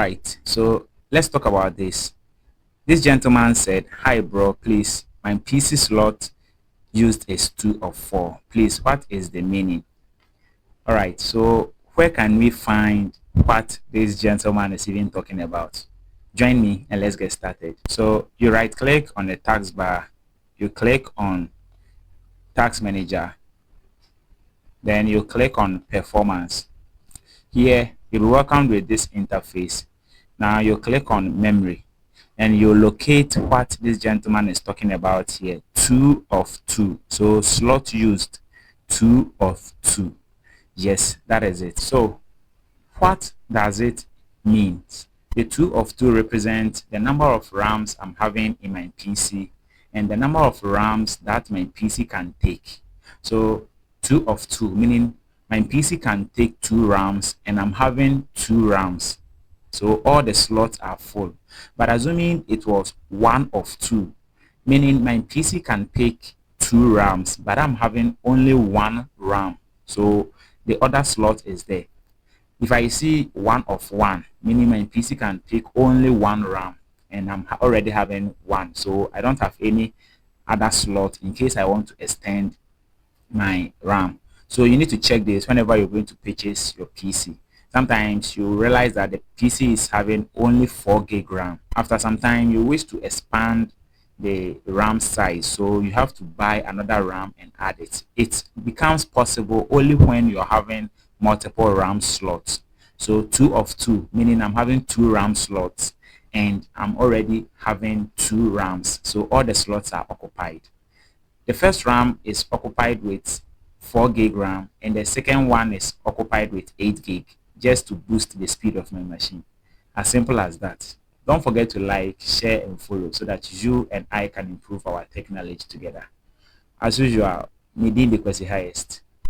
right, so let's talk about this. This gentleman said, "Hi, bro, please, my PC slot used is 2 of 4. Please, what is the meaning?" All right, so where can we find what this gentleman is even talking about? Join me and let's get started. So you right click on the task bar, you click on task manager, then you click on performance. Here you'll be welcomed with this interface. Now you click on memory and you locate what this gentleman is talking about here, 2 of 2. So slot used 2 of 2. Yes, that is it. So what does it mean? The 2 of 2 represents the number of RAMs I'm having in my PC and the number of RAMs that my PC can take. So 2 of 2 meaning my PC can take 2 RAMs and I'm having 2 RAMs. So all the slots are full. But assuming it was 1 of 2, meaning my PC can take 2 RAMs, but I'm having only 1 RAM. So the other slot is there. If I see 1 of 1, meaning my PC can take only 1 RAM and I'm already having one. So I don't have any other slot in case I want to extend my RAM. So you need to check this whenever you're going to purchase your PC. Sometimes you realize that the PC is having only 4 gig RAM. After some time, you wish to expand the RAM size, so you have to buy another RAM and add it. It becomes possible only when you're having multiple RAM slots. So 2 of 2, meaning I'm having 2 RAM slots and I'm already having 2 RAMs. So all the slots are occupied. The first RAM is occupied with 4 gig RAM and the second one is occupied with 8 gig just to boost the speed of my machine. As simple as that. Don't forget to like, share and follow so that you and I can improve our tech knowledge together. As usual, Medin the Kwesi highest.